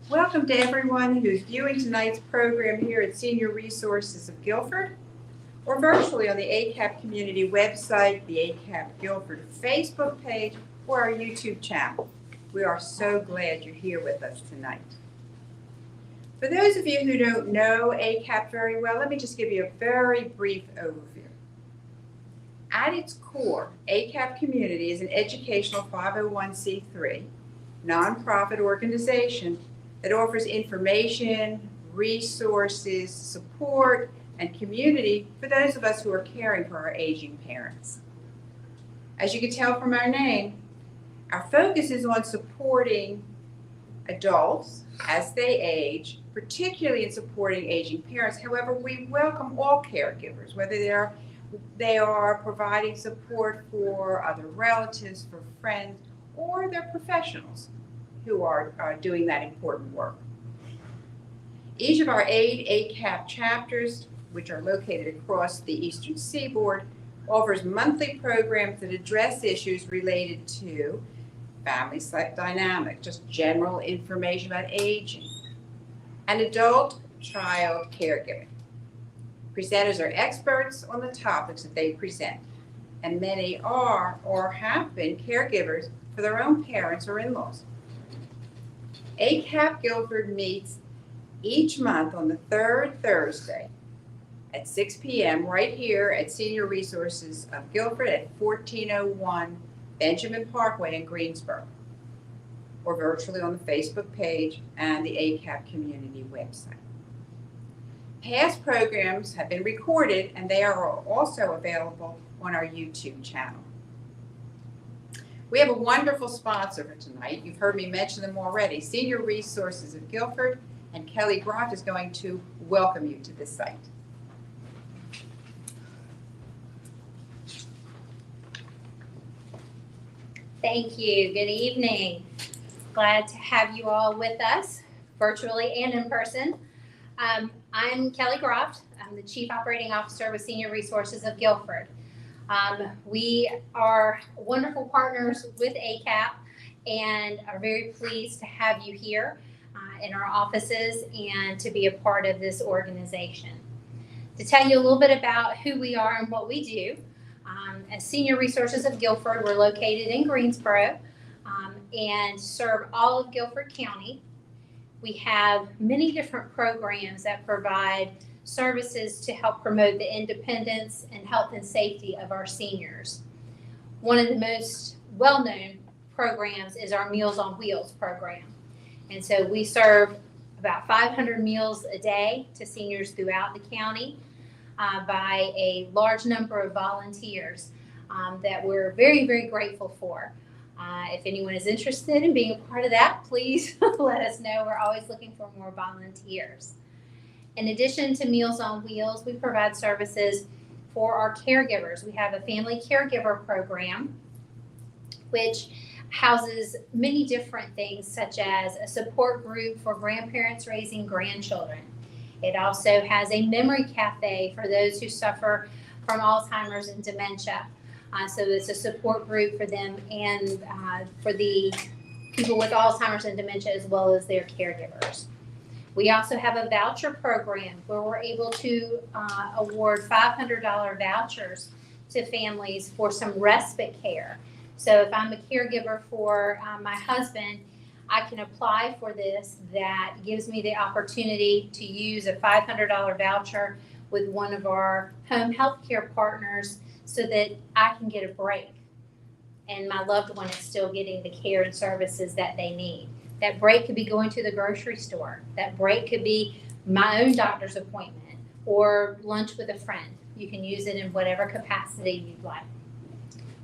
Welcome to everyone who's viewing tonight's program here at Senior Resources of Guilford, or virtually on the ACAP community website, the ACAP Guilford Facebook page, or our YouTube channel. We are so glad you're here with us tonight. For those of you who don't know ACAP very well, let me just give you a very brief overview. At its core, ACAP Community is an educational 501c3 nonprofit organization that offers information, resources, support, and community for those of us who are caring for our aging parents. As you can tell from our name, our focus is on supporting adults as they age, particularly in supporting aging parents. However, we welcome all caregivers, whether they are providing support for other relatives, for friends, or they're professionals who are doing that important work. Each of our 8 ACAP chapters, which are located across the Eastern Seaboard, offers monthly programs that address issues related to family dynamic, just general information about aging, and adult-child caregiving. Presenters are experts on the topics that they present, and many are or have been caregivers for their own parents or in-laws. ACAP Guilford meets each month on the third Thursday at 6 p.m. right here at Senior Resources of Guilford at 1401 Benjamin Parkway in Greensboro, or virtually on the Facebook page and the ACAP community website. Past programs have been recorded and they are also available on our YouTube channel. We have a wonderful sponsor for tonight. You've heard me mention them already. Senior Resources of Guilford, and Kelly Groff is going to welcome you to this site. Thank you. Good evening. Glad to have you all with us, virtually and in person. I'm Kelly Groff. I'm the Chief Operating Officer with Senior Resources of Guilford. We are wonderful partners with ACAP and are very pleased to have you here in our offices and to be a part of this organization. To tell you a little bit about who we are and what we do, as Senior Resources of Guilford, we're located in Greensboro and serve all of Guilford County. We have many different programs that provide services to help promote the independence and health and safety of our seniors. One of the most well-known programs is our Meals on Wheels program. And so we serve about 500 meals a day to seniors throughout the county by a large number of volunteers that we're very, very grateful for. If anyone is interested in being a part of that, please let us know. We're always looking for more volunteers. In addition to Meals on Wheels, we provide services for our caregivers. We have a family caregiver program, which houses many different things, such as a support group for grandparents raising grandchildren. It also has a memory cafe for those who suffer from Alzheimer's and dementia. So it's a support group for them and for the people with Alzheimer's and dementia as well as their caregivers. We also have a voucher program where we're able to award $500 vouchers to families for some respite care. So if I'm a caregiver for my husband, I can apply for this. That gives me the opportunity to use a $500 voucher with one of our home health care partners so that I can get a break and my loved one is still getting the care and services that they need. That break could be going to the grocery store. That break could be my own doctor's appointment or lunch with a friend. You can use it in whatever capacity you'd like.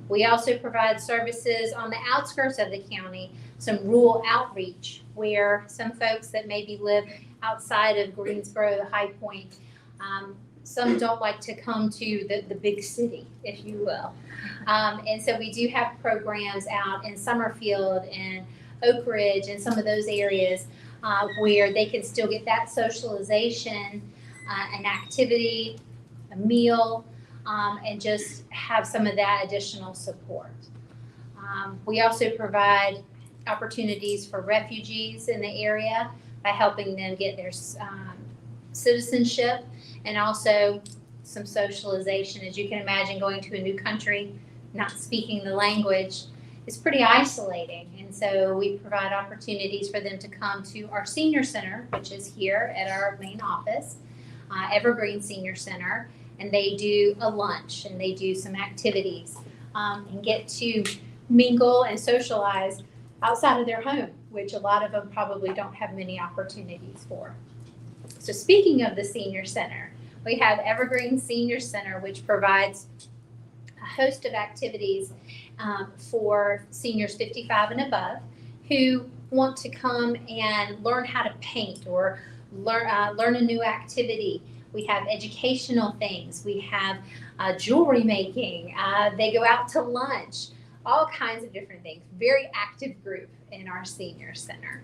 We also provide services on the outskirts of the county, some rural outreach, where some folks that maybe live outside of Greensboro, the High Point, some don't like to come to the big city, if you will. And so we do have programs out in Summerfield and Oak Ridge and some of those areas where they can still get that socialization, an activity, a meal, and just have some of that additional support. We also provide opportunities for refugees in the area by helping them get their citizenship and also some socialization. As you can imagine, going to a new country, not speaking the language, is pretty isolating. And so we provide opportunities for them to come to our senior center, which is here at our main office, Evergreen Senior Center, and they do a lunch and they do some activities and get to mingle and socialize outside of their home, which a lot of them probably don't have many opportunities for. So speaking of the senior center, we have Evergreen Senior Center, which provides a host of activities for seniors 55 and above who want to come and learn how to paint or learn a new activity. We have educational things. We have jewelry making. They go out to lunch, all kinds of different things. Very active group in our senior center.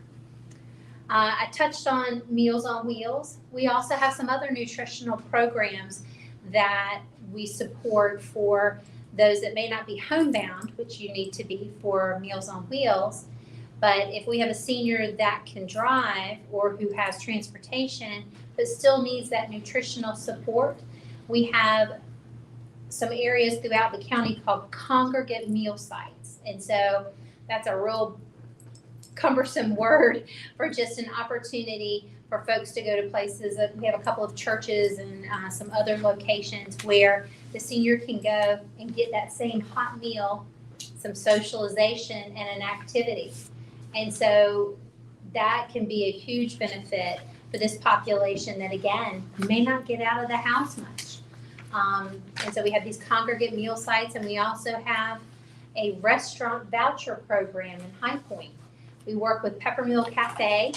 I touched on Meals on Wheels. We also have some other nutritional programs that we support for those that may not be homebound, which you need to be for Meals on Wheels. But if we have a senior that can drive or who has transportation but still needs that nutritional support, we have some areas throughout the county called congregate meal sites. And so that's a real cumbersome word for just an opportunity for folks to go to places. We have a couple of churches and some other locations where the senior can go and get that same hot meal, some socialization, and an activity. And so that can be a huge benefit for this population that, again, may not get out of the house much. And so we have these congregate meal sites, and we also have a restaurant voucher program in High Point. We work with Peppermill Cafe,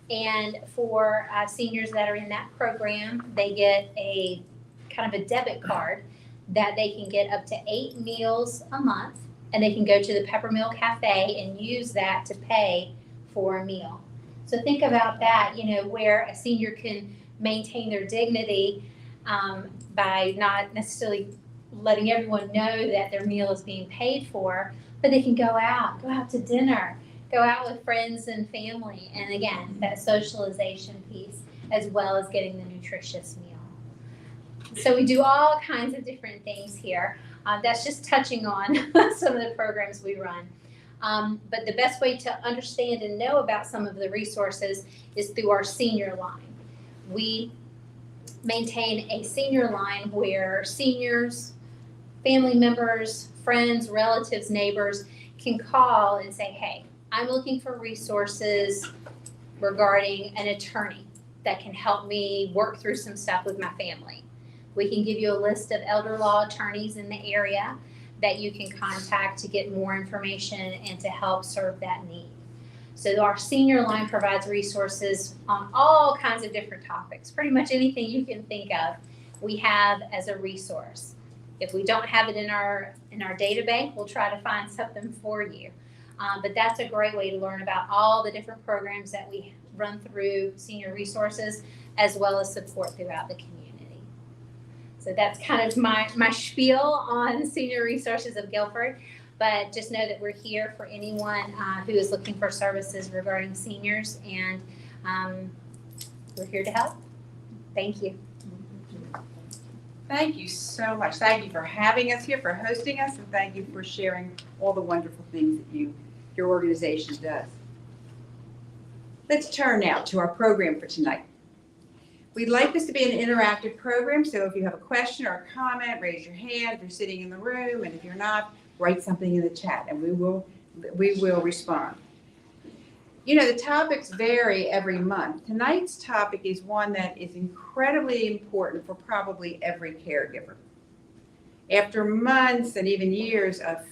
and for seniors that are in that program, they get a kind of a debit card that they can get up to 8 meals a month, and they can go to the Peppermill Cafe and use that to pay for a meal. So think about that, where a senior can maintain their dignity by not necessarily letting everyone know that their meal is being paid for, but they can go out to dinner, go out with friends and family, and again, that socialization piece, as well as getting the nutritious meal. So we do all kinds of different things here. That's just touching on some of the programs we run. But the best way to understand and know about some of the resources is through our senior line. We maintain a senior line where seniors, family members, friends, relatives, neighbors can call and say, hey, I'm looking for resources regarding an attorney that can help me work through some stuff with my family. We can give you a list of elder law attorneys in the area that you can contact to get more information and to help serve that need. So our senior line provides resources on all kinds of different topics. Pretty much anything you can think of, we have as a resource. If we don't have it in our data bank, we'll try to find something for you. But that's a great way to learn about all the different programs that we run through Senior Resources, as well as support throughout the community. So that's kind of my spiel on Senior Resources of Guilford. But just know that we're here for anyone who is looking for services regarding seniors, and we're here to help. Thank you. Thank you so much. Thank you for having us here, for hosting us, and thank you for sharing all the wonderful things that your organization does. Let's turn now to our program for tonight. We'd like this to be an interactive program, so if you have a question or a comment, raise your hand if you're sitting in the room, and if you're not, write something in the chat, and we will respond. The topics vary every month. Tonight's topic is one that is incredibly important for probably every caregiver. After months and even years of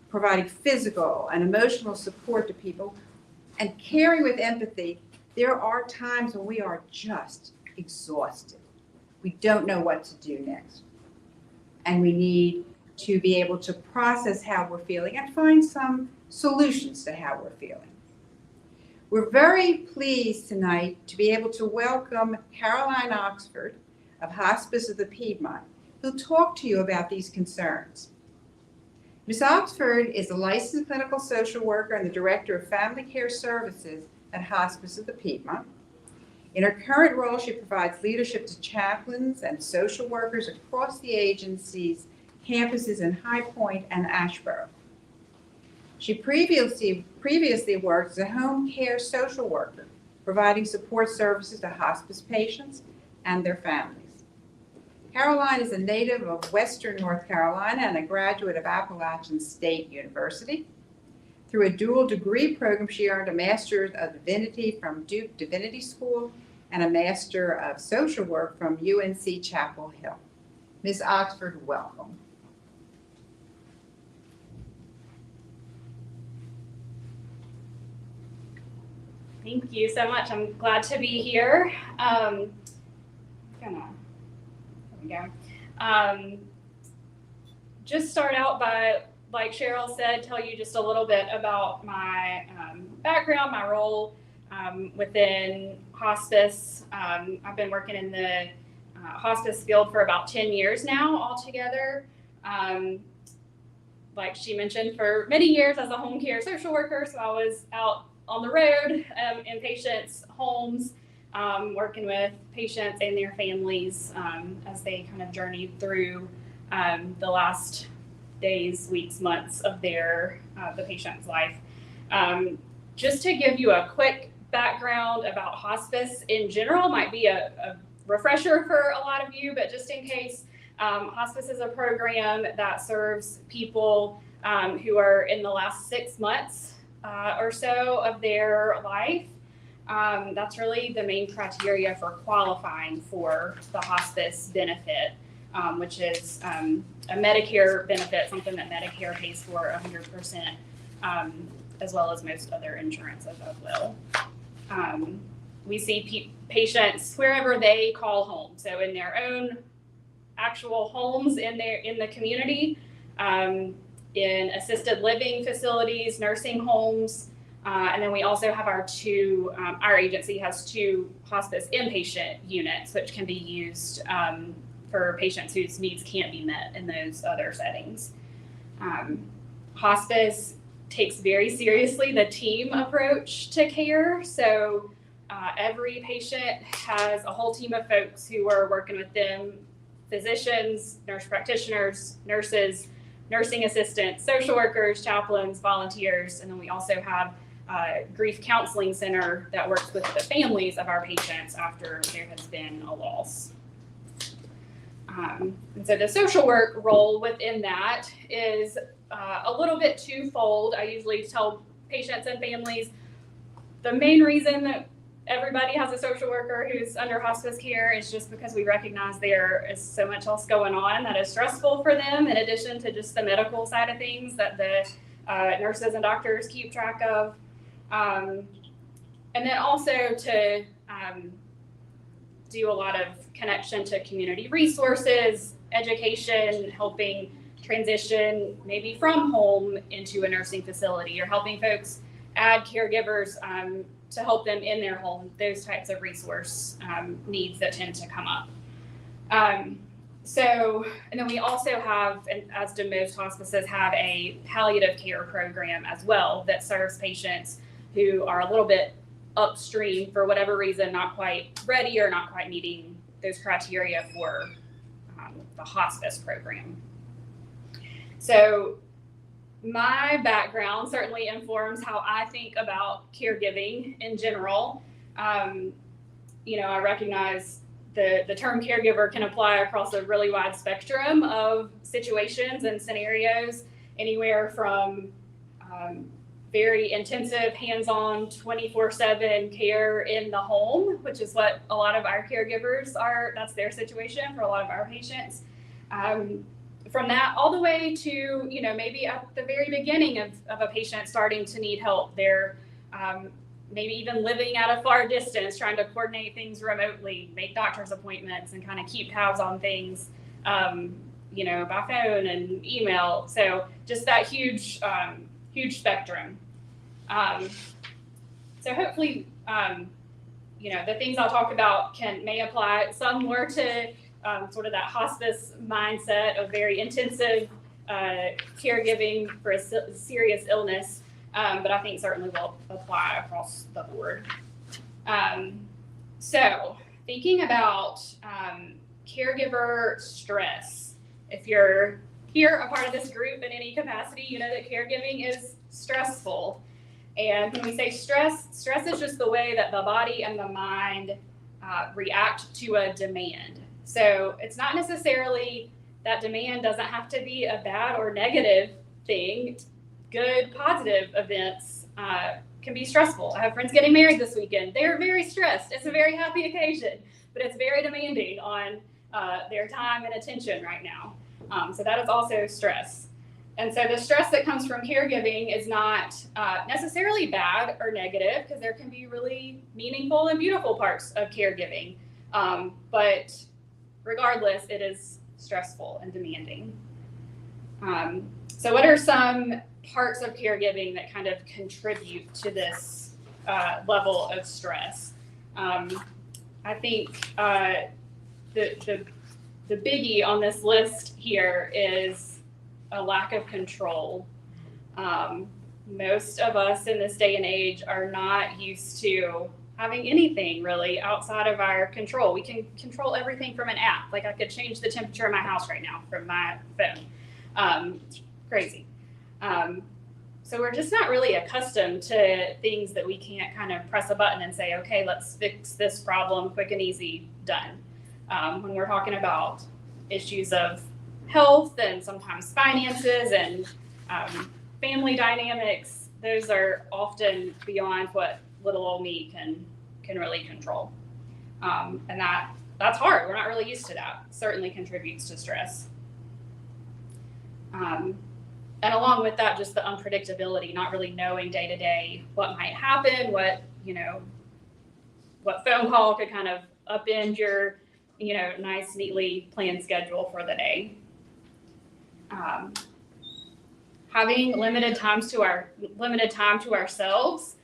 providing physical and emotional support to people and caring with empathy, there are times when we are just exhausted. We don't know what to do next. And we need to be able to process how we're feeling and find some solutions to how we're feeling. We're very pleased tonight to be able to welcome Caroline Oxford of Hospice of the Piedmont, who'll talk to you about these concerns. Ms. Oxford is a licensed clinical social worker and the Director of Family Care Services at Hospice of the Piedmont. In her current role, she provides leadership to chaplains and social workers across the agency's campuses in High Point and Asheboro. She previously worked as a home care social worker, providing support services to hospice patients and their families. Caroline is a native of Western North Carolina and a graduate of Appalachian State University. Through a dual degree program, she earned a Master's of Divinity from Duke Divinity School and a Master of Social Work from UNC Chapel Hill. Ms. Oxford, welcome. Thank you so much. I'm glad to be here. Just start out by, like Cheryl said, tell you just a little bit about my background, my role within hospice. I've been working in the hospice field for about 10 years now altogether. Like she mentioned, for many years as a home care social worker, so I was out on the road in patients' homes, working with patients and their families as they kind of journeyed through the last days, weeks, months of the patient's life. Just to give you a quick background about hospice in general, might be a refresher for a lot of you, but just in case, hospice is a program that serves people who are in the last 6 months or so of their life. That's really the main criteria for qualifying for the hospice benefit, which is a Medicare benefit, something that Medicare pays for 100%, as well as most other insurance as well. We see patients wherever they call home, so in their own actual homes in the community, in assisted living facilities, nursing homes, and then we also have our agency has 2 hospice inpatient units, which can be used for patients whose needs can't be met in those other settings. Hospice takes very seriously the team approach to care. So every patient has a whole team of folks who are working with them: physicians, nurse practitioners, nurses, nursing assistants, social workers, chaplains, volunteers, and then we also have a grief counseling center that works with the families of our patients after there has been a loss. And so the social work role within that is a little bit twofold. I usually tell patients and families the main reason that everybody has a social worker who's under hospice care is just because we recognize there is so much else going on that is stressful for them, in addition to just the medical side of things that the nurses and doctors keep track of. And then also to do a lot of connection to community resources, education, helping transition maybe from home into a nursing facility, or helping folks add caregivers to help them in their home, those types of resource needs that tend to come up. And then we also have, and as do most hospices, have a palliative care program as well that serves patients who are a little bit upstream for whatever reason, not quite ready or not quite meeting those criteria for the hospice program. So my background certainly informs how I think about caregiving in general. I recognize the term caregiver can apply across a really wide spectrum of situations and scenarios, anywhere from very intensive, hands-on, 24/7 care in the home, which is what a lot of our caregivers are. That's their situation for a lot of our patients. From that all the way to, maybe at the very beginning of a patient starting to need help. They're maybe even living at a far distance, trying to coordinate things remotely, make doctor's appointments, and kind of keep tabs on things, by phone and email. So just that huge spectrum. So hopefully, the things I'll talk about may apply some more to sort of that hospice mindset of very intensive caregiving for a serious illness, but I think certainly will apply across the board. So thinking about caregiver stress, if you're here a part of this group in any capacity, you know that caregiving is stressful. And when we say stress is just the way that the body and the mind react to a demand. So it's not necessarily that demand doesn't have to be a bad or negative thing. Good, positive events can be stressful. I have friends getting married this weekend. They're very stressed. It's a very happy occasion, but it's very demanding on their time and attention right now. So that is also stress. And so the stress that comes from caregiving is not necessarily bad or negative, because there can be really meaningful and beautiful parts of caregiving. But regardless, it is stressful and demanding. So what are some parts of caregiving that kind of contribute to this level of stress? I think the biggie on this list here is a lack of control. Most of us in this day and age are not used to having anything really outside of our control. We can control everything from an app. Like I could change the temperature of my house right now from my phone. Crazy. So we're just not really accustomed to things that we can't kind of press a button and say, okay, let's fix this problem quick and easy, done. When we're talking about issues of health and sometimes finances and family dynamics, those are often beyond what little old me can really control. And that's hard. We're not really used to that. Certainly contributes to stress. And along with that, just the unpredictability, not really knowing day to day what might happen, what phone call could kind of upend your, nice, neatly planned schedule for the day. Having limited time to ourselves.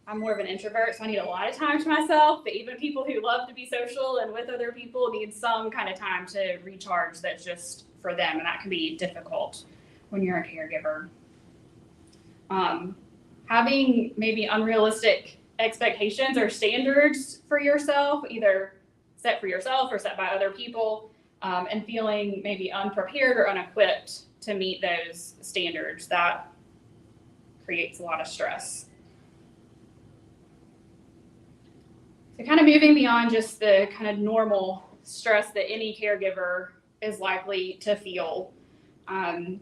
I'm more of an introvert, so I need a lot of time to myself, but even people who love to be social and with other people need some kind of time to recharge that's just for them, and that can be difficult when you're a caregiver. Having maybe unrealistic expectations or standards for yourself, either set for yourself or set by other people, and feeling maybe unprepared or unequipped to meet those standards, that creates a lot of stress. So kind of moving beyond just the kind of normal stress that any caregiver is likely to feel. Caregiver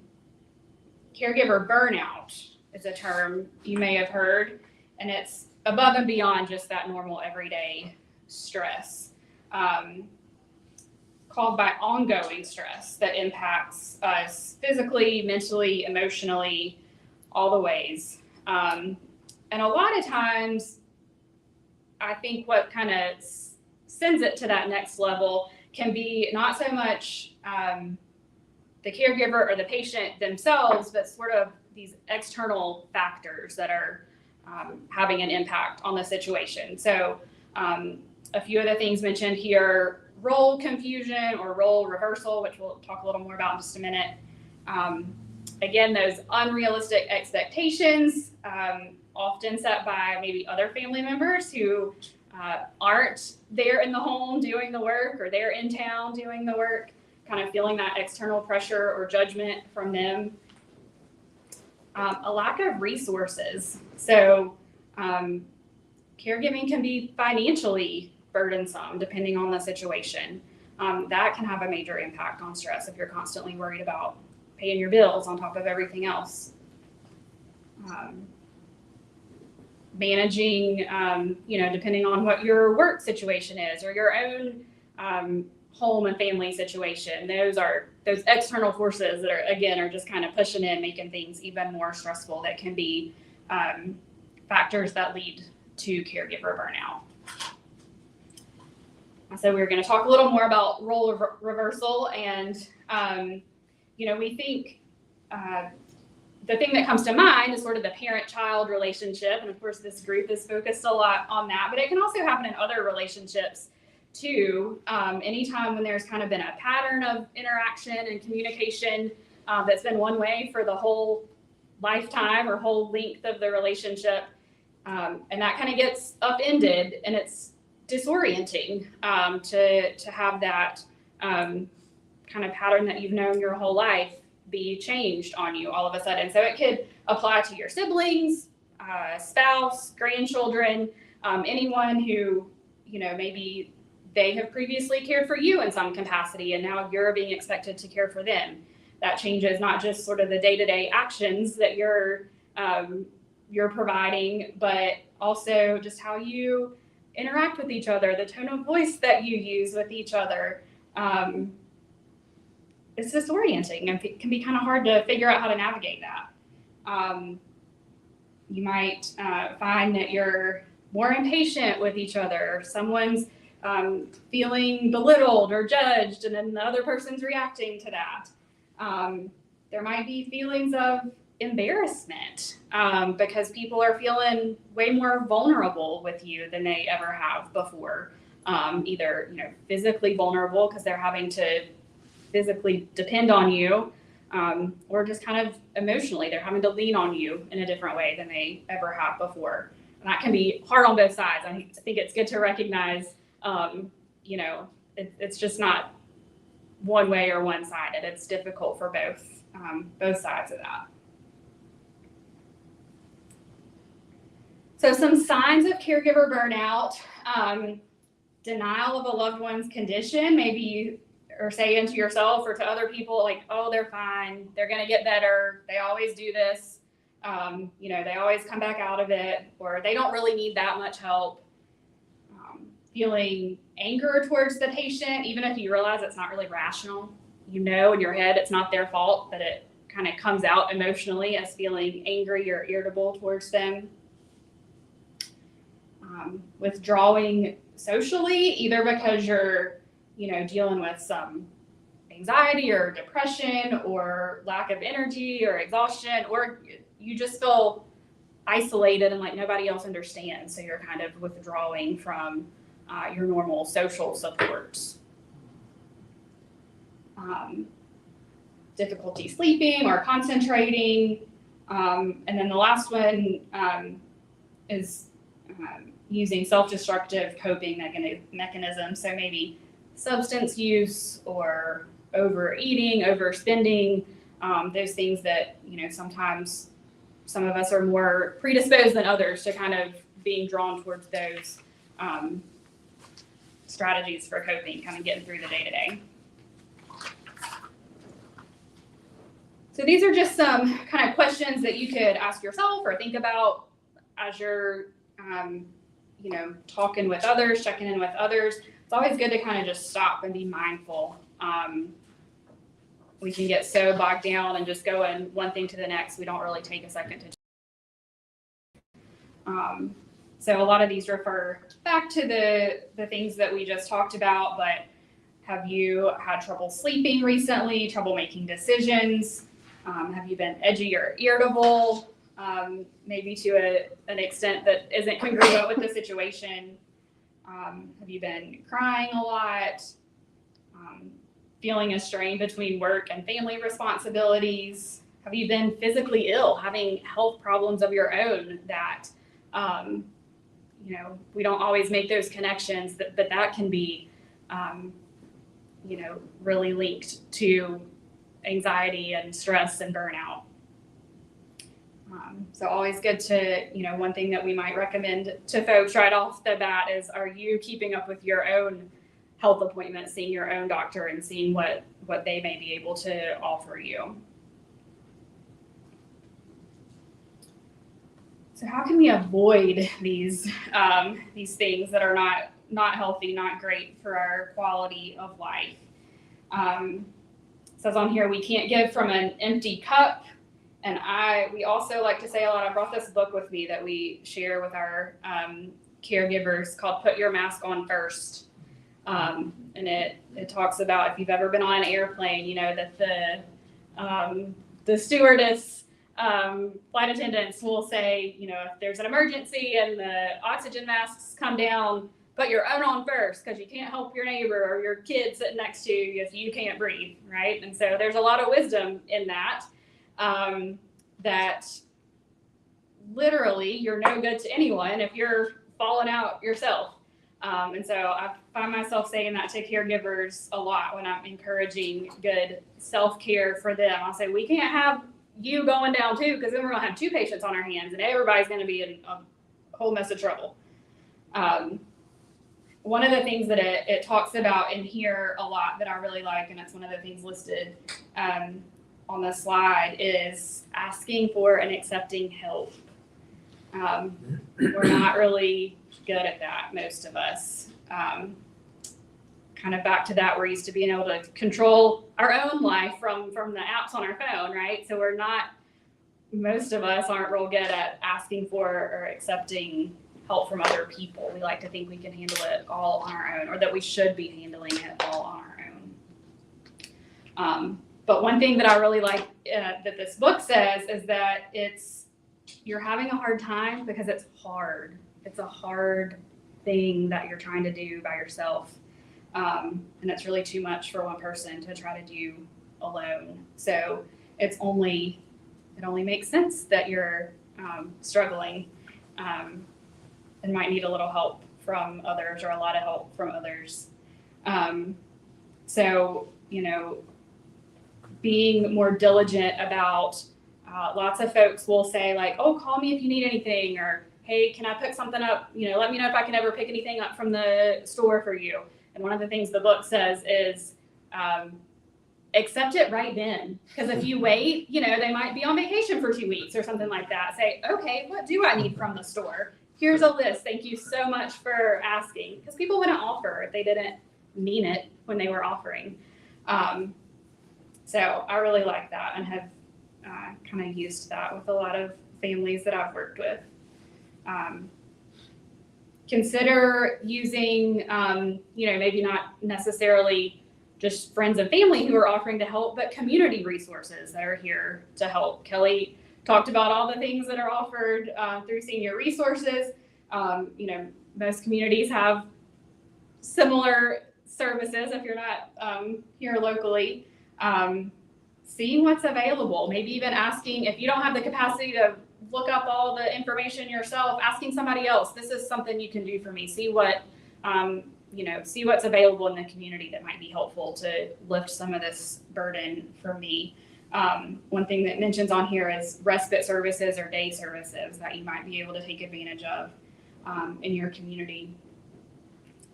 burnout is a term you may have heard, and it's above and beyond just that normal everyday stress, caused by ongoing stress that impacts us physically, mentally, emotionally, all the ways. And a lot of times, I think what kind of sends it to that next level can be not so much the caregiver or the patient themselves, but sort of these external factors that are having an impact on the situation. So a few of the things mentioned here, role confusion or role reversal, which we'll talk a little more about in just a minute. Again, those unrealistic expectations, often set by maybe other family members who aren't there in the home doing the work, or they're in town doing the work, kind of feeling that external pressure or judgment from them. A lack of resources. So caregiving can be financially burdensome depending on the situation. That can have a major impact on stress if you're constantly worried about paying your bills on top of everything else. Managing, depending on what your work situation is or your own home and family situation. Those external forces that are just kind of pushing in, making things even more stressful, that can be factors that lead to caregiver burnout. So we're going to talk a little more about role reversal, and we think the thing that comes to mind is sort of the parent-child relationship, and of course this group is focused a lot on that, but it can also happen in other relationships too. Anytime when there's kind of been a pattern of interaction and communication that's been one way for the whole lifetime or whole length of the relationship. And that kind of gets upended, and it's disorienting to have that kind of pattern that you've known your whole life be changed on you all of a sudden. So it could apply to your siblings, spouse, grandchildren, anyone who, maybe they have previously cared for you in some capacity, and now you're being expected to care for them. That changes not just sort of the day-to-day actions that you're providing, but also just how you interact with each other, the tone of voice that you use with each other. It's disorienting and it can be kind of hard to figure out how to navigate that. You might find that you're more impatient with each other. Someone's feeling belittled or judged, and then the other person's reacting to that. There might be feelings of embarrassment because people are feeling way more vulnerable with you than they ever have before. Either physically vulnerable because they're having to physically depend on you, or just kind of emotionally they're having to lean on you in a different way than they ever have before. And that can be hard on both sides. I think it's good to recognize, it's just not one way or one-sided. It's difficult for both sides of that. So some signs of caregiver burnout: denial of a loved one's condition. Maybe you are saying to yourself or to other people, like, oh, they're fine, they're going to get better, they always do this, they always come back out of it, or they don't really need that much help. Feeling anger towards the patient, even if you realize it's not really rational. In your head it's not their fault, but it kind of comes out emotionally as feeling angry or irritable towards them. Withdrawing socially, either because you're dealing with some anxiety or depression or lack of energy or exhaustion, or you just feel isolated and like nobody else understands, so you're kind of withdrawing from your normal social supports. Difficulty sleeping or concentrating. And then the last one is using self-destructive coping mechanisms. So maybe substance use or overeating, overspending, those things that, sometimes some of us are more predisposed than others to kind of being drawn towards those strategies for coping, kind of getting through the day-to-day. So these are just some kind of questions that you could ask yourself or think about as you're, talking with others, checking in with others. It's always good to kind of just stop and be mindful. We can get so bogged down and just going one thing to the next. We don't really take a second to. So a lot of these refer back to the things that we just talked about, but have you had trouble sleeping recently, trouble making decisions? Have you been edgy or irritable, maybe to an extent that isn't congruent with the situation? Have you been crying a lot? Feeling a strain between work and family responsibilities? Have you been physically ill, having health problems of your own that, we don't always make those connections, but that can be, really linked to anxiety and stress and burnout. So always good to, one thing that we might recommend to folks right off the bat is, are you keeping up with your own health appointments, seeing your own doctor and seeing what they may be able to offer you? So how can we avoid these things that are not healthy, not great for our quality of life? It says on here, we can't give from an empty cup. And we also like to say a lot, I brought this book with me that we share with our caregivers called Put Your Mask On First. And it talks about, if you've ever been on an airplane, that the stewardess, flight attendants will say, if there's an emergency and the oxygen masks come down, put your own on first because you can't help your neighbor or your kid sitting next to you if you can't breathe, right? And so there's a lot of wisdom in that, that literally you're no good to anyone if you're falling out yourself. And so I find myself saying that to caregivers a lot when I'm encouraging good self-care for them. I'll say, we can't have you going down too, because then we're gonna have 2 patients on our hands and everybody's gonna be in a whole mess of trouble. One of the things that it talks about in here a lot that I really like, and it's one of the things listed on the slide, is asking for and accepting help. We're not really good at that, most of us. Kind of back to that, we're used to being able to control our own life from the apps on our phone, right? So most of us aren't real good at asking for or accepting help from other people. We like to think we can handle it all on our own, or that we should be handling it all on our own. But one thing that I really like that this book says is that you're having a hard time because it's hard. It's a hard thing that you're trying to do by yourself. And it's really too much for one person to try to do alone. So it only makes sense that you're struggling and might need a little help from others, or a lot of help from others. So, being more diligent about, lots of folks will say like, oh, call me if you need anything, or hey, can I pick something up? Let me know if I can ever pick anything up from the store for you. And one of the things the book says is, accept it right then. Because if you wait, they might be on vacation for 2 weeks or something like that. Say, okay, what do I need from the store? Here's a list. Thank you so much for asking. Because people wouldn't offer if they didn't mean it when they were offering. So I really like that, and have kind of used that with a lot of families that I've worked with. Consider using, maybe not necessarily just friends and family who are offering to help, but community resources that are here to help. Kelly talked about all the things that are offered through senior resources. Most communities have similar services if you're not here locally. Seeing what's available, maybe even asking if you don't have the capacity to look up all the information yourself, asking somebody else, this is something you can do for me. See what, see what's available in the community that might be helpful to lift some of this burden for me. One thing that mentions on here is respite services or day services that you might be able to take advantage of in your community.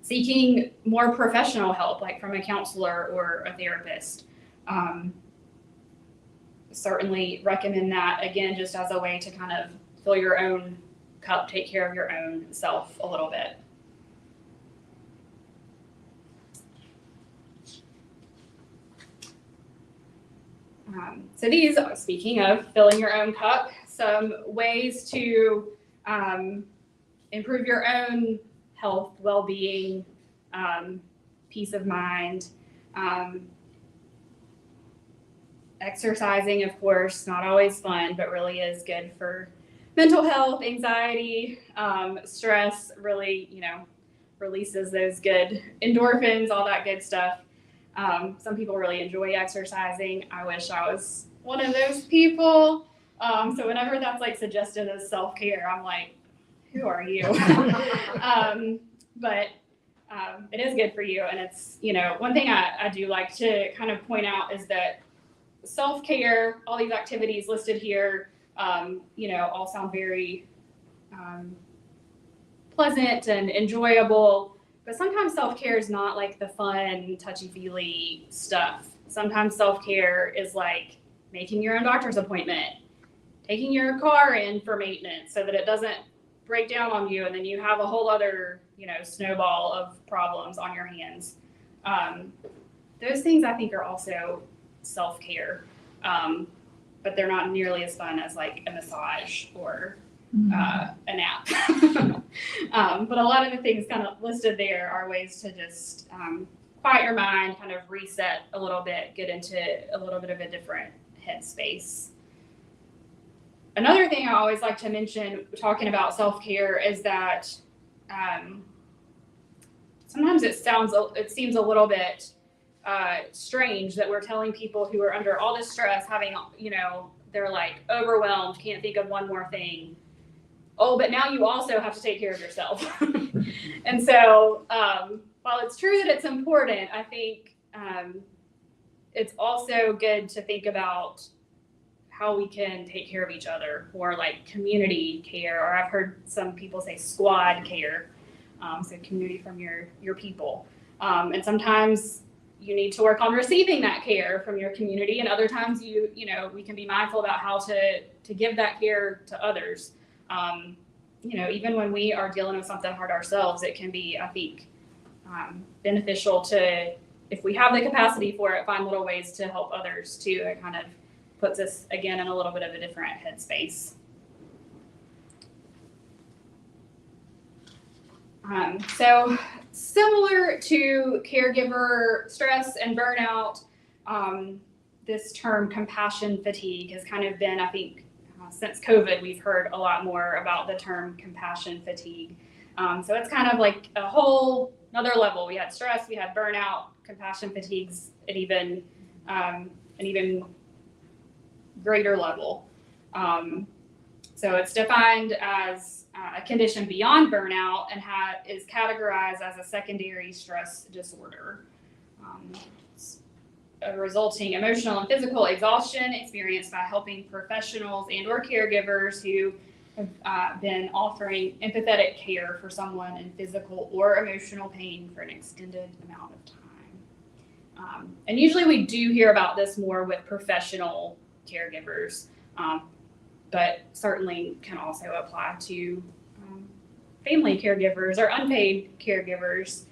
Seeking more professional help, like from a counselor or a therapist. Certainly recommend that, again, just as a way to kind of fill your own cup, take care of your own self a little bit. So these, speaking of filling your own cup, some ways to improve your own health, well-being, peace of mind. Exercising, of course, not always fun, but really is good for mental health, anxiety, stress, really, releases those good endorphins, all that good stuff. Some people really enjoy exercising. I wish I was one of those people. So whenever that's like suggested as self-care, I'm like, who are you? But it is good for you. And it's, one thing I do like to kind of point out is that self-care, all these activities listed here, all sound very pleasant and enjoyable, but sometimes self-care is not like the fun, touchy-feely stuff. Sometimes self-care is like making your own doctor's appointment, taking your car in for maintenance so that it doesn't break down on you, and then you have a whole other, snowball of problems on your hands. Those things I think are also self-care, but they're not nearly as fun as like a massage or a nap. But a lot of the things kind of listed there are ways to just quiet your mind, kind of reset a little bit, get into a little bit of a different headspace. Another thing I always like to mention talking about self-care is that sometimes it seems a little bit strange that we're telling people who are under all this stress, having, they're like overwhelmed, can't think of one more thing. Oh, but now you also have to take care of yourself. And so while it's true that it's important, I think it's also good to think about how we can take care of each other, or like community care, or I've heard some people say squad care, so community from your people. And sometimes you need to work on receiving that care from your community, and other times we can be mindful about how to give that care to others. Even when we are dealing with something hard ourselves, it can be, I think, beneficial to, if we have the capacity for it, find little ways to help others too. It kind of puts us again in a little bit of a different headspace. So similar to caregiver stress and burnout, this term compassion fatigue has kind of been, I think, since COVID, we've heard a lot more about the term compassion fatigue. So it's kind of like a whole another level. We had stress, we had burnout, compassion fatigue's an even greater level. So it's defined as a condition beyond burnout and is categorized as a secondary stress disorder. It's a resulting emotional and physical exhaustion experienced by helping professionals and or caregivers who have been offering empathetic care for someone in physical or emotional pain for an extended amount of time. And usually we do hear about this more with professional caregivers, but certainly can also apply to family caregivers or unpaid caregivers.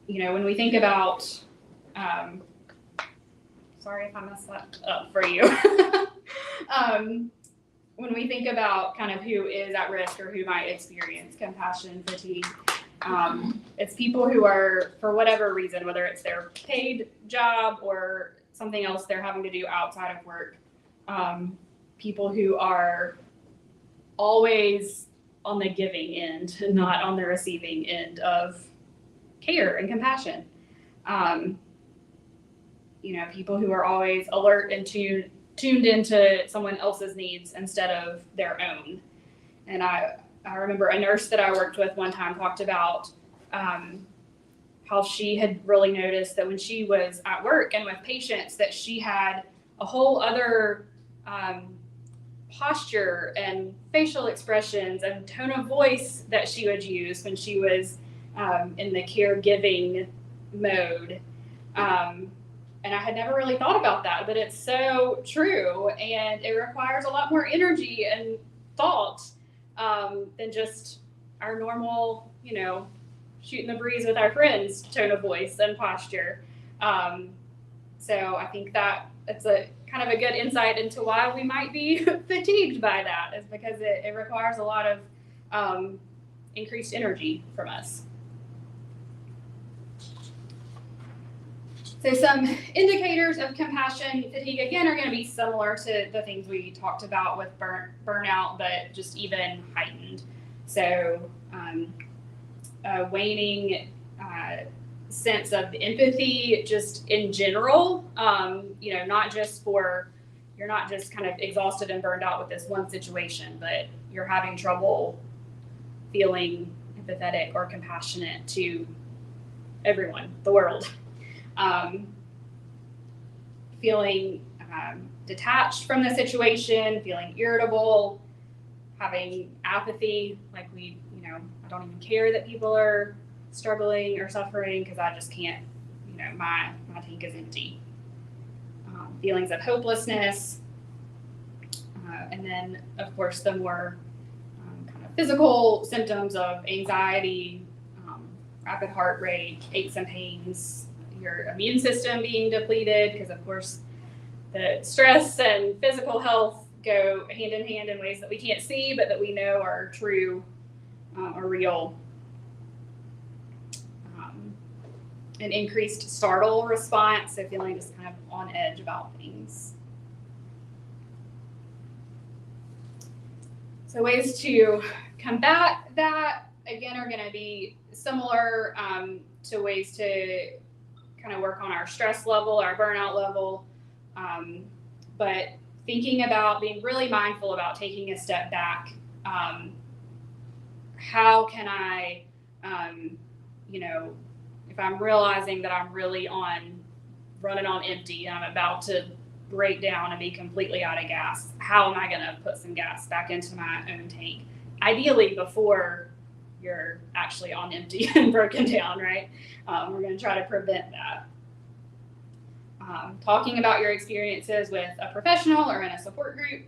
When we think about, sorry if I messed that up for you. When we think about kind of who is at risk or who might experience compassion fatigue, it's people who are, for whatever reason, whether it's their paid job or something else they're having to do outside of work, people who are always on the giving end, not on the receiving end of care and compassion. People who are always alert and tuned into someone else's needs instead of their own. And I remember a nurse that I worked with one time talked about how she had really noticed that when she was at work and with patients, that she had a whole other posture and facial expressions and tone of voice that she would use when she was in the caregiving mode. And I had never really thought about that, but it's so true. And it requires a lot more energy and thought than just our normal, shooting the breeze with our friends tone of voice and posture. So I think that it's a kind of a good insight into why we might be fatigued by that, is because it requires a lot of increased energy from us. So some indicators of compassion fatigue, again, are going to be similar to the things we talked about with burnout, but just even heightened. So a waning sense of empathy just in general, not just you're not just kind of exhausted and burned out with this one situation, but you're having trouble feeling empathetic or compassionate to everyone, the world. Feeling detached from the situation, feeling irritable, having apathy, like I don't even care that people are struggling or suffering because I just can't, my tank is empty. Feelings of hopelessness, and then of course the more kind of physical symptoms of anxiety, rapid heart rate, aches and pains, your immune system being depleted, because of course the stress and physical health go hand in hand in ways that we can't see but that we know are true or real. An increased startle response, so feeling just kind of on edge about things. So ways to combat that, again, are going to be similar to ways to kind of work on our stress level, our burnout level, but thinking about being really mindful about taking a step back. How can I, if I'm realizing that I'm really running on empty and I'm about to break down and be completely out of gas, how am I going to put some gas back into my own tank? Ideally before you're actually on empty and broken down, right? We're going to try to prevent that. Talking about your experiences with a professional or in a support group.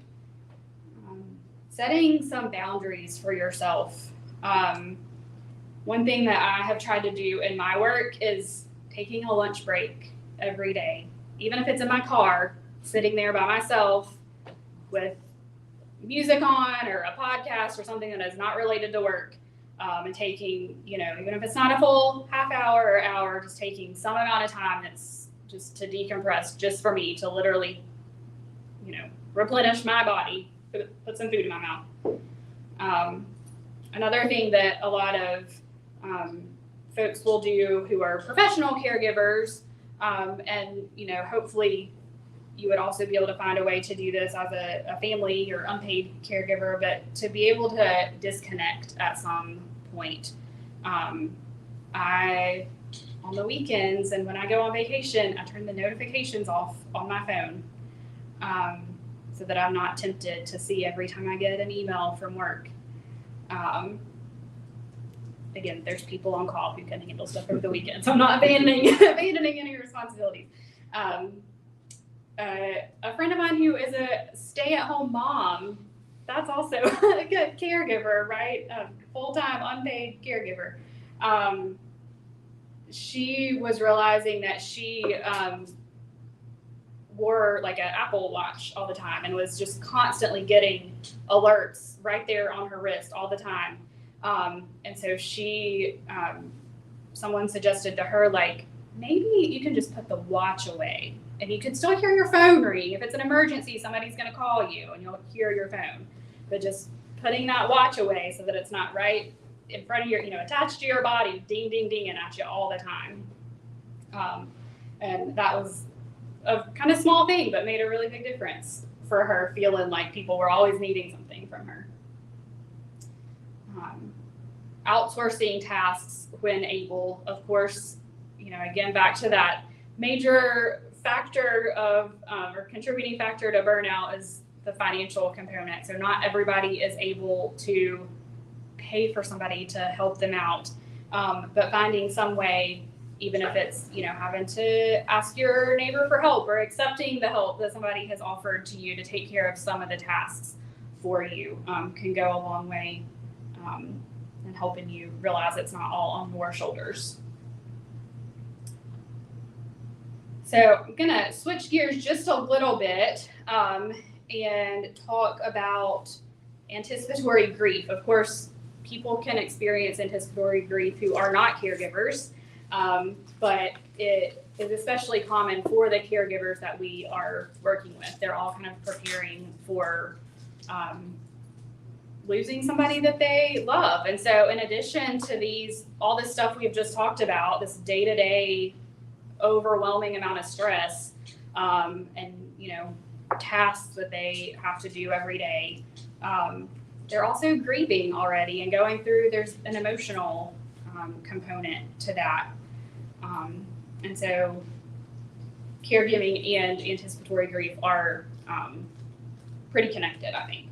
Setting some boundaries for yourself. One thing that I have tried to do in my work is taking a lunch break every day, even if it's in my car, sitting there by myself with music on or a podcast or something that is not related to work, and taking, even if it's not a full half hour or hour, just taking some amount of time that's just to decompress, just for me to literally, replenish my body, put some food in my mouth. Another thing that a lot of folks will do who are professional caregivers, and hopefully you would also be able to find a way to do this as a family or unpaid caregiver, but to be able to disconnect at some point. On the weekends and when I go on vacation, I turn the notifications off on my phone, so that I'm not tempted to see every time I get an email from work. Again, there's people on call who can handle stuff over the weekend, so I'm not abandoning any responsibilities. A friend of mine who is a stay-at-home mom, that's also a good caregiver, right? A full-time unpaid caregiver. She was realizing that she wore like an Apple Watch all the time and was just constantly getting alerts right there on her wrist all the time. And so someone suggested to her, like, maybe you can just put the watch away and you can still hear your phone ring. If it's an emergency, somebody's going to call you and you'll hear your phone. But just putting that watch away so that it's not right in front of your, attached to your body, ding, ding, dinging at you all the time. And that was a kind of small thing, but made a really big difference for her, feeling like people were always needing something from her. Outsourcing tasks when able, of course, again, back to that major factor of, or contributing factor to burnout is the financial component. So not everybody is able to pay for somebody to help them out, but finding some way, even if it's, having to ask your neighbor for help or accepting the help that somebody has offered to you to take care of some of the tasks for you, can go a long way in helping you realize it's not all on your shoulders. So I'm going to switch gears just a little bit and talk about anticipatory grief. Of course, people can experience anticipatory grief who are not caregivers, but it is especially common for the caregivers that we are working with. They're all kind of preparing for losing somebody that they love. And so in addition to all this stuff we've just talked about, this day-to-day overwhelming amount of stress, and tasks that they have to do every day, they're also grieving already and going through, there's an emotional component to that. And so caregiving and anticipatory grief are pretty connected, I think.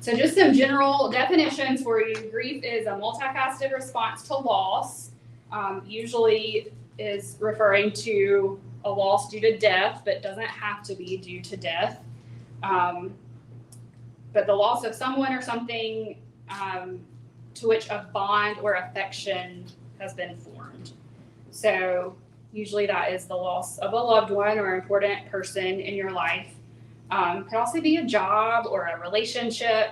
So just some general definitions for you. Grief is a multifaceted response to loss, usually is referring to a loss due to death, but doesn't have to be due to death. But the loss of someone or something to which a bond or affection has been formed. So usually that is the loss of a loved one or important person in your life. Could also be a job or a relationship.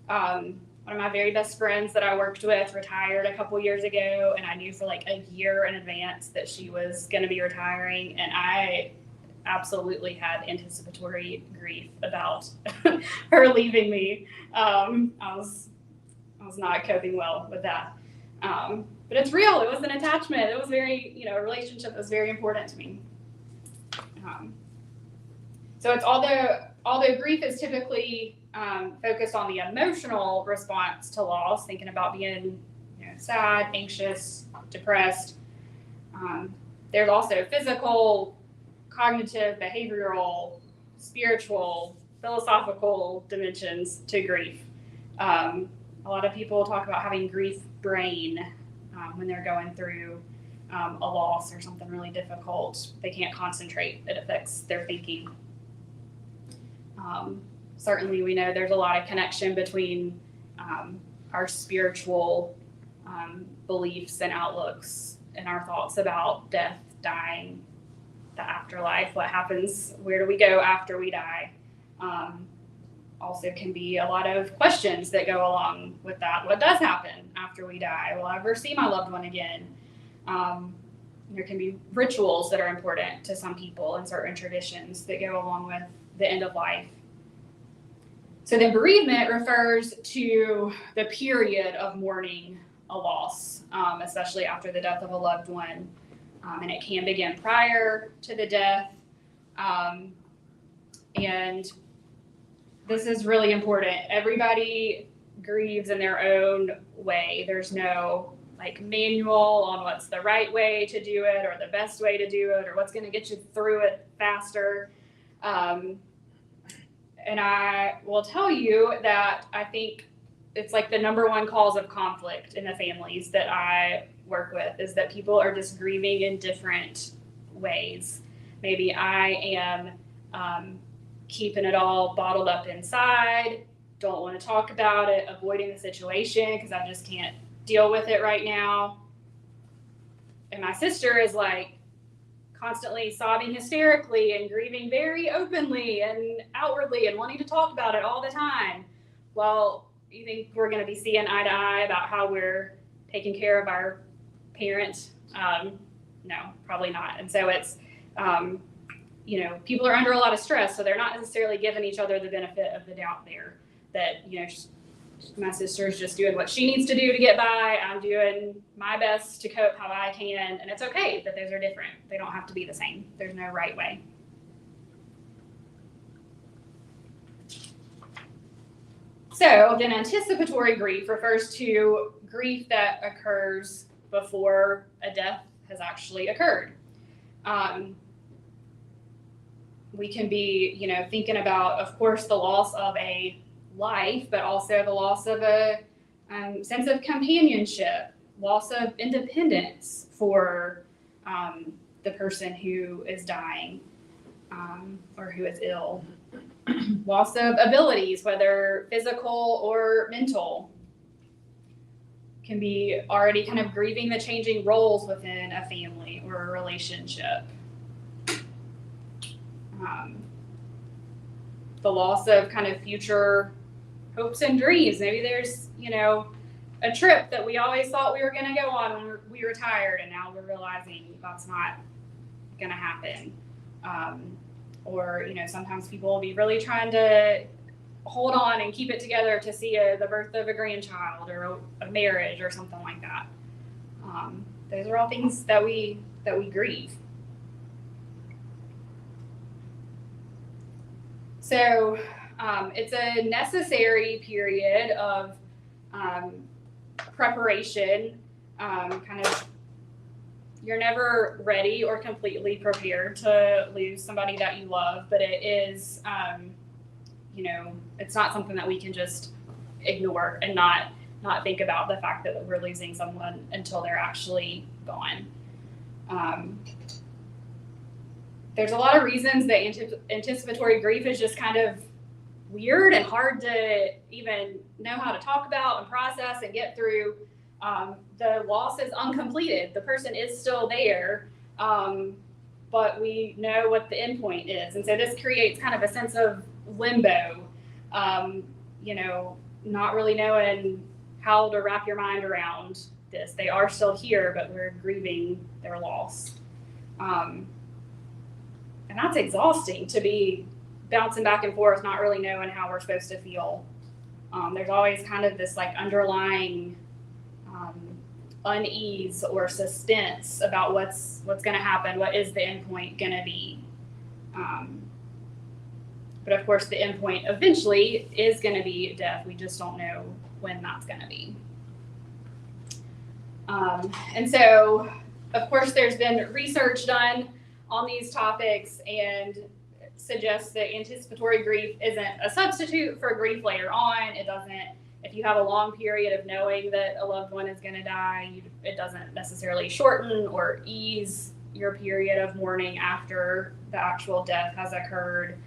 One of my very best friends that I worked with retired a couple years ago, and I knew for like a year in advance that she was going to be retiring, and I absolutely had anticipatory grief about her leaving me. I was was not coping well with that. But it's real. It was an attachment. It was very, a relationship that was very important to me. So it's although grief is typically focused on the emotional response to loss, thinking about being sad, anxious, depressed. There's also physical, cognitive, behavioral, spiritual, philosophical dimensions to grief. A lot of people talk about having grief brain when they're going through a loss or something really difficult. They can't concentrate. It affects their thinking. Certainly, we know there's a lot of connection between our spiritual beliefs and outlooks and our thoughts about death, dying, the afterlife, what happens, where do we go after we die. Also can be a lot of questions that go along with that. What does happen after we die? Will I ever see my loved one again? There can be rituals that are important to some people and certain traditions that go along with the end of life. So then bereavement refers to the period of mourning a loss, especially after the death of a loved one. And it can begin prior to the death. And this is really important. Everybody grieves in their own way. There's no manual on what's the right way to do it or the best way to do it or what's going to get you through it faster. And I will tell you that I think it's the number one cause of conflict in the families that I work with is that people are just grieving in different ways. Maybe I am keeping it all bottled up inside, don't want to talk about it, avoiding the situation because I just can't deal with it right now. And my sister is constantly sobbing hysterically and grieving very openly and outwardly and wanting to talk about it all the time. Well, you think we're going to be seeing eye to eye about how we're taking care of our parent? No, probably not. And so it's, people are under a lot of stress, so they're not necessarily giving each other the benefit of the doubt there that, my sister's just doing what she needs to do to get by. I'm doing my best to cope how I can. And it's okay that those are different. They don't have to be the same. There's no right way. So then anticipatory grief refers to grief that occurs before a death has actually occurred. We can be, thinking about, of course, the loss of a life, but also the loss of a sense of companionship, loss of independence for the person who is dying or who is ill, loss of abilities, whether physical or mental. Can be already kind of grieving the changing roles within a family or a relationship. The loss of kind of future hopes and dreams. Maybe there's, a trip that we always thought we were going to go on when we retired, and now we're realizing that's not going to happen. Or, sometimes people will be really trying to hold on and keep it together to see the birth of a grandchild or a marriage or something like that. Those are all things that we grieve. So it's a necessary period of preparation. You're never ready or completely prepared to lose somebody that you love, but it is, it's not something that we can just ignore and not think about the fact that we're losing someone until they're actually gone. There's a lot of reasons that anticipatory grief is just kind of weird and hard to even know how to talk about and process and get through. The loss is uncompleted. The person is still there, but we know what the end point is. And so this creates kind of a sense of limbo, not really knowing how to wrap your mind around this. They are still here, but we're grieving their loss. And that's exhausting to be bouncing back and forth, not really knowing how we're supposed to feel There's always kind of this like underlying unease or suspense about what's going to happen, what is the endpoint going to be. But of course, the endpoint eventually is going to be death. We just don't know when that's going to be. And so, of course, there's been research done on these topics and suggests that anticipatory grief isn't a substitute for grief later on. It doesn't, if you have a long period of knowing that a loved one is going to die, it doesn't necessarily shorten or ease your period of mourning after the actual death has occurred.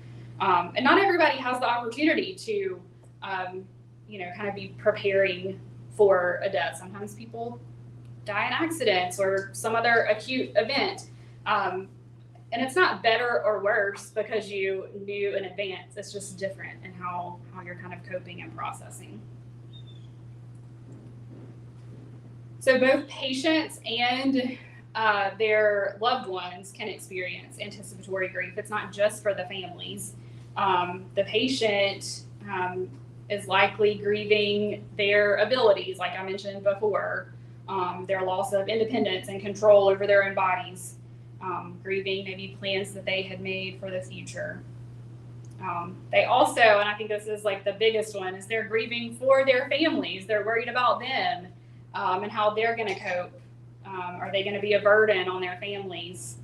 And not everybody has the opportunity to, kind of be preparing for a death. Sometimes people die in accidents or some other acute event. And it's not better or worse because you knew in advance. It's just different in how you're kind of coping and processing. So both patients and their loved ones can experience anticipatory grief. It's not just for the families. The patient is likely grieving their abilities, like I mentioned before, their loss of independence and control over their own bodies, grieving maybe plans that they had made for the future. They also, and I think this is like the biggest one, is they're grieving for their families. They're worried about them and how they're going to cope. Are they going to be a burden on their families?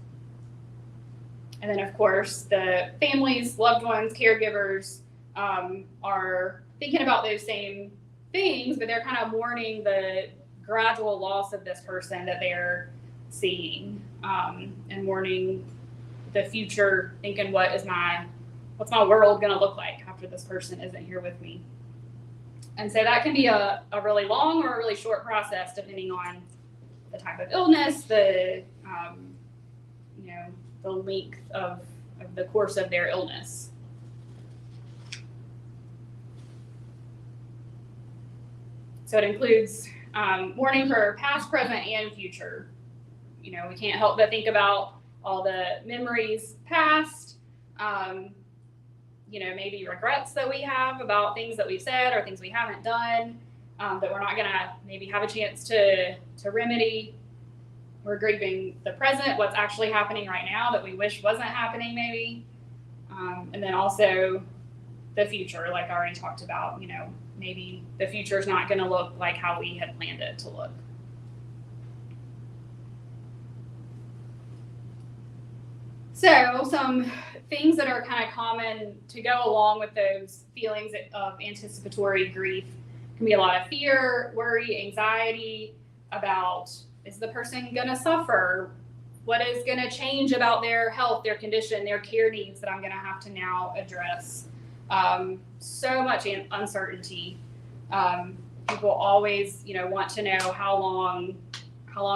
And then, of course, the families, loved ones, caregivers are thinking about those same things, but they're kind of mourning the gradual loss of this person that they're seeing, and mourning the future, thinking what's my world going to look like after this person isn't here with me. And so that can be a really long or a really short process depending on the type of illness, the length of the course of their illness. So it includes mourning for past, present, and future. We can't help but think about all the memories past, maybe regrets that we have about things that we've said or things we haven't done that we're not going to maybe have a chance to remedy. We're grieving the present, what's actually happening right now that we wish wasn't happening maybe. And then also the future, like I already talked about, maybe the future is not going to look like how we had planned it to look. So some things that are kind of common to go along with those feelings of anticipatory grief can be a lot of fear, worry, anxiety about, is the person going to suffer? What is going to change about their health, their condition, their care needs that I'm going to have to now address? So much uncertainty. People always, want to know how long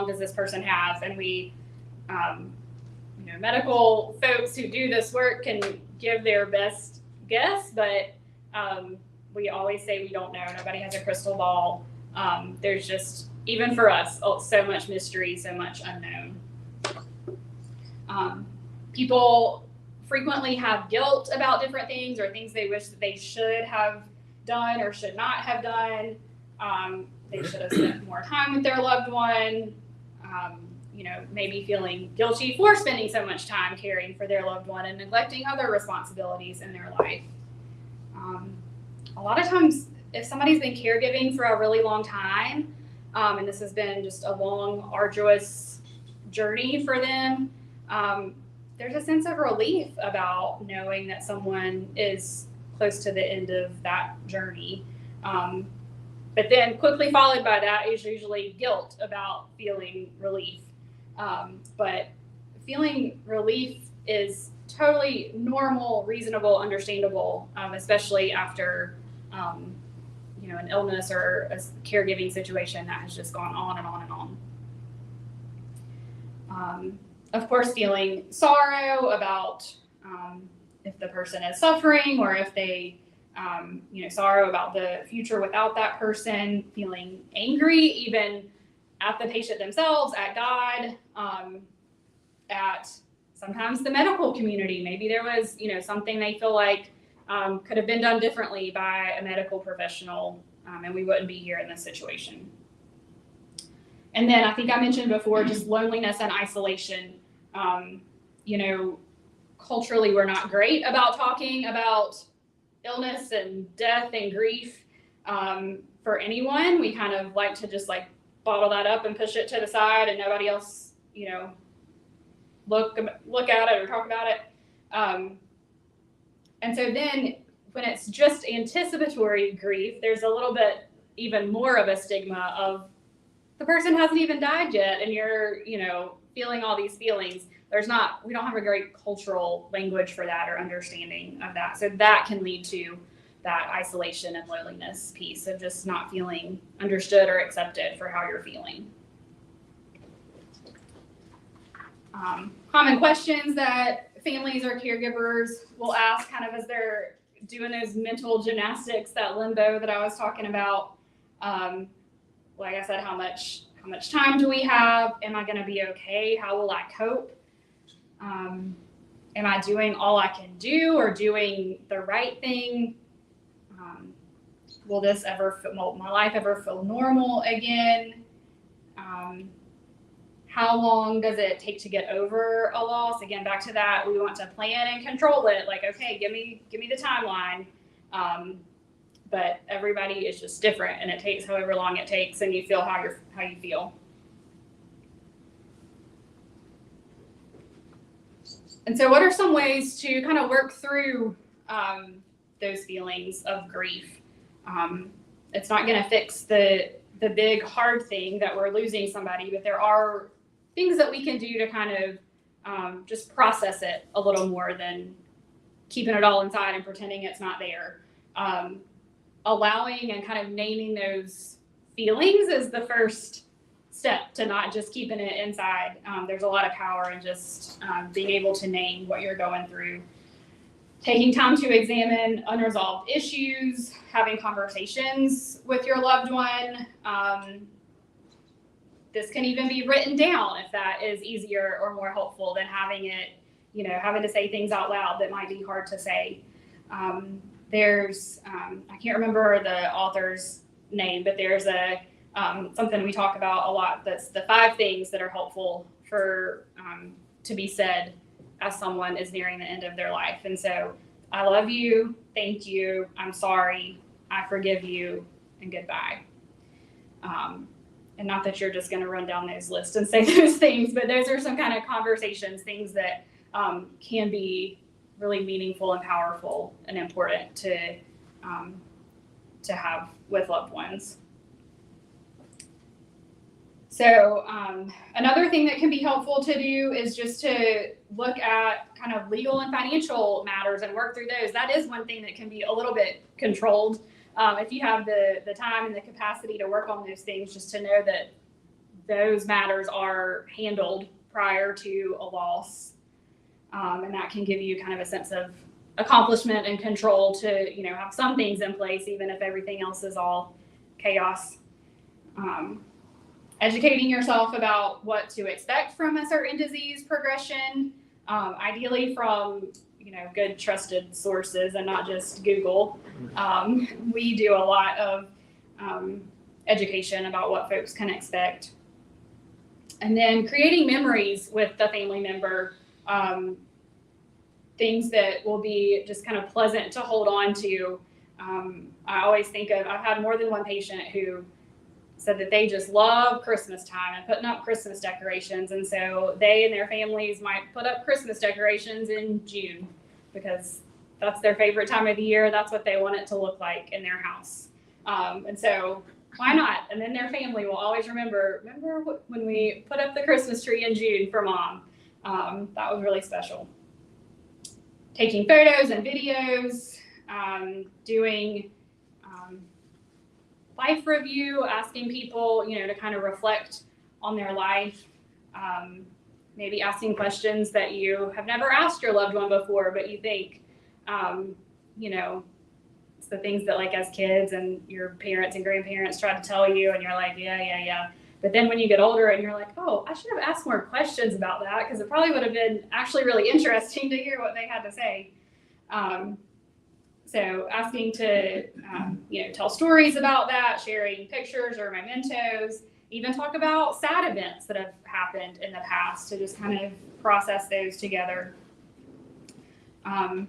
does this person have? And we, medical folks who do this work can give their best guess, but we always say we don't know. Nobody has a crystal ball. There's just, even for us, so much mystery, so much unknown. People frequently have guilt about different things or things they wish that they should have done or should not have done. They should have spent more time with their loved one. Maybe feeling guilty for spending so much time caring for their loved one and neglecting other responsibilities in their life. A lot of times, if somebody's been caregiving for a really long time, and this has been just a long, arduous journey for them, there's a sense of relief about knowing that someone is close to the end of that journey. But then quickly followed by that is usually guilt about feeling relief. But feeling relief is totally normal, reasonable, understandable, especially after an illness or a caregiving situation that has just gone on and on and on. Of course, feeling sorrow about if the person is suffering or if they, sorrow about the future without that person, feeling angry even at the patient themselves, at God, at sometimes the medical community. Maybe there was, something they feel like could have been done differently by a medical professional, and we wouldn't be here in this situation. And then I think I mentioned before, just loneliness and isolation. You know, culturally, we're not great about talking about illness and death and grief for anyone. We kind of like to just like bottle that up and push it to the side, and nobody else, you know, look at it or talk about it. And so then when it's just anticipatory grief, there's a little bit even more of a stigma of the person hasn't even died yet, and you're, you know, feeling all these feelings. We don't have a great cultural language for that or understanding of that. So that can lead to that isolation and loneliness piece of just not feeling understood or accepted for how you're feeling. Common questions that families or caregivers will ask kind of as they're doing those mental gymnastics, that limbo that I was talking about. Like I said, how much time do we have? Am I going to be okay? How will I cope? Am I doing all I can do or doing the right thing? Will my life ever feel normal again? How long does it take to get over a loss? Again, back to that, we want to plan and control it. Like, okay, give me the timeline. But everybody is just different, and it takes however long it takes, and you feel how you feel. And so what are some ways to kind of work through those feelings of grief? It's not going to fix the big hard thing that we're losing somebody, but there are things that we can do to kind of just process it a little more than keeping it all inside and pretending it's not there. Allowing and kind of naming those feelings is the first step to not just keeping it inside. There's a lot of power in just being able to name what you're going through. Taking time to examine unresolved issues, having conversations with your loved one. This can even be written down if that is easier or more helpful than having to say things out loud that might be hard to say. There's, I can't remember the author's name, but there's something we talk about a lot. That's the 5 things that are helpful for to be said as someone is nearing the end of their life. And so, I love you, thank you, I'm sorry, I forgive you, and goodbye. And not that you're just going to run down those lists and say those things, but those are some kind of conversations, things that can be really meaningful and powerful and important to have with loved ones. So another thing that can be helpful to do is just to look at kind of legal and financial matters and work through those. That is one thing that can be a little bit controlled. If you have the time and the capacity to work on those things, just to know that those matters are handled prior to a loss. And that can give you kind of a sense of accomplishment and control to, have some things in place, even if everything else is all chaos. Educating yourself about what to expect from a certain disease progression, ideally from, good trusted sources and not just Google. We do a lot of education about what folks can expect. And then creating memories with the family member, things that will be just kind of pleasant to hold on to. I always think I've had more than one patient who said that they just love Christmas time and putting up Christmas decorations. And so they and their families might put up Christmas decorations in June because that's their favorite time of the year. That's what they want it to look like in their house. And so why not? And then their family will always remember when we put up the Christmas tree in June for Mom. That was really special. Taking photos and videos, doing life review, asking people, to kind of reflect on their life, maybe asking questions that you have never asked your loved one before, but you think, it's the things that like as kids and your parents and grandparents try to tell you, and you're like, yeah. But then when you get older and you're like, oh, I should have asked more questions about that because it probably would have been actually really interesting to hear what they had to say. So asking to, tell stories about that, sharing pictures or mementos, even talk about sad events that have happened in the past to just kind of process those together. Again,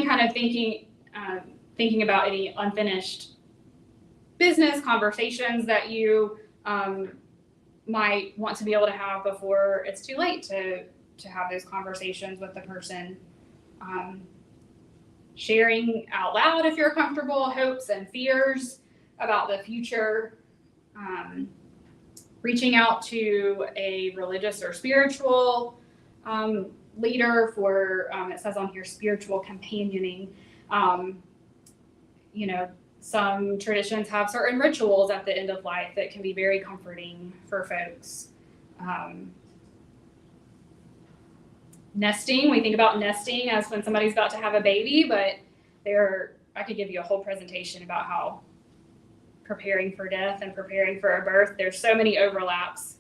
kind of thinking about any unfinished business conversations that you might want to be able to have before it's too late to have those conversations with the person. Sharing out loud, if you're comfortable, hopes and fears about the future. Reaching out to a religious or spiritual leader for, it says on here, spiritual companioning. Some traditions have certain rituals at the end of life that can be very comforting for folks. Nesting, we think about nesting as when somebody's about to have a baby, but I could give you a whole presentation about how preparing for death and preparing for a birth, there's so many overlaps.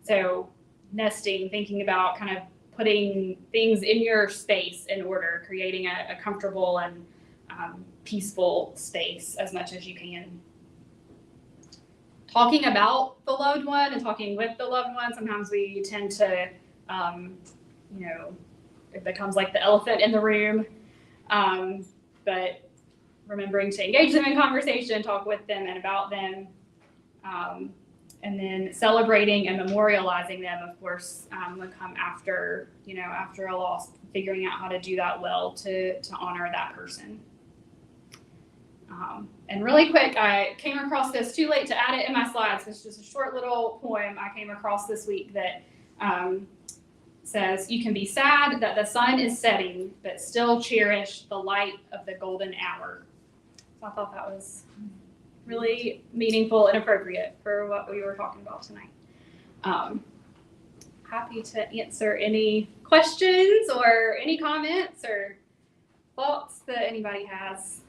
So nesting, thinking about kind of putting things in your space in order, creating a comfortable and peaceful space as much as you can. Talking about the loved one and talking with the loved one, sometimes we tend to, it becomes like the elephant in the room. But remembering to engage them in conversation, talk with them and about them, and then celebrating and memorializing them, of course, would come after a loss, figuring out how to do that well to honor that person. And really quick, I came across this, too late to add it in my slides. It's just a short little poem I came across this week that says, "You can be sad that the sun is setting, but still cherish the light of the golden hour." So I thought that was really meaningful and appropriate for what we were talking about tonight. Happy to answer any questions or any comments or thoughts that anybody has.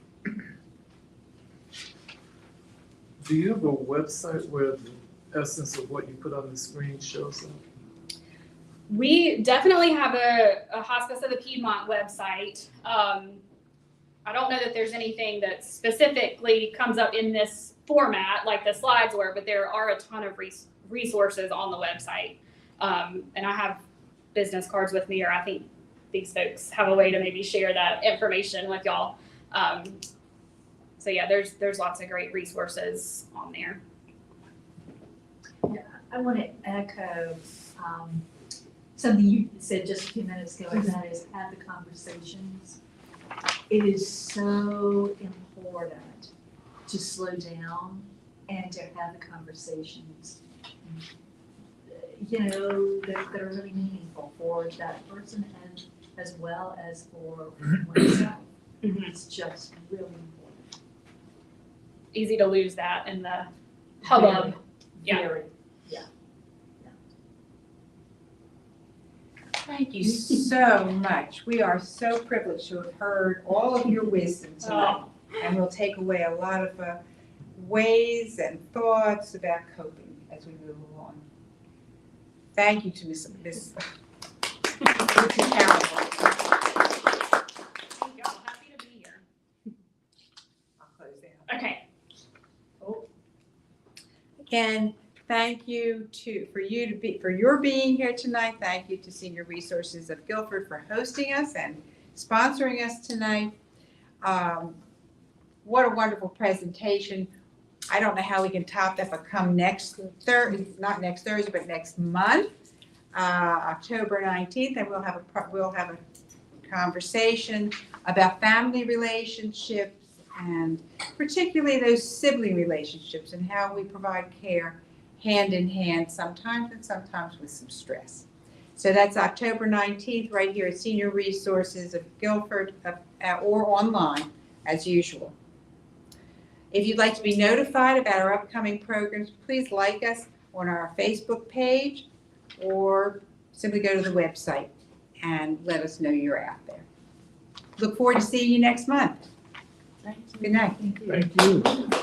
Do you have a website where the essence of what you put on the screen shows up? We definitely have a Hospice of the Piedmont website. I don't know that there's anything that specifically comes up in this format like the slides were, but there are a ton of resources on the website. And I have business cards with me, or I think these folks have a way to maybe share that information with y'all. So yeah, there's lots of great resources on there. Yeah, I want to echo something you said just a few minutes ago, and that is have the conversations. It is so important to slow down and to have the conversations, that are really meaningful for that person and as well as for oneself. Mm-hmm. It's just really important. Easy to lose that in the hubbub. Yeah. Very. Thank you so much. We are so privileged to have heard all of your wisdom tonight. And we'll take away a lot of ways and thoughts about coping as we move along. Thank you to Miss Carol. Thank y'all. Happy to be here. I'll close down. Okay. Again, thank you for your being here tonight. Thank you to Senior Resources of Guilford for hosting us and sponsoring us tonight. What a wonderful presentation. I don't know how we can top that, but come next Thursday, not next Thursday, but next month, October 19th, and we'll have a conversation about family relationships and particularly those sibling relationships and how we provide care hand in hand sometimes and sometimes with some stress. So that's October 19th right here at Senior Resources of Guilford or online as usual. If you'd like to be notified about our upcoming programs, please like us on our Facebook page or simply go to the website and let us know you're out there. Look forward to seeing you next month. Thank you. Good night. Thank you. Thank you.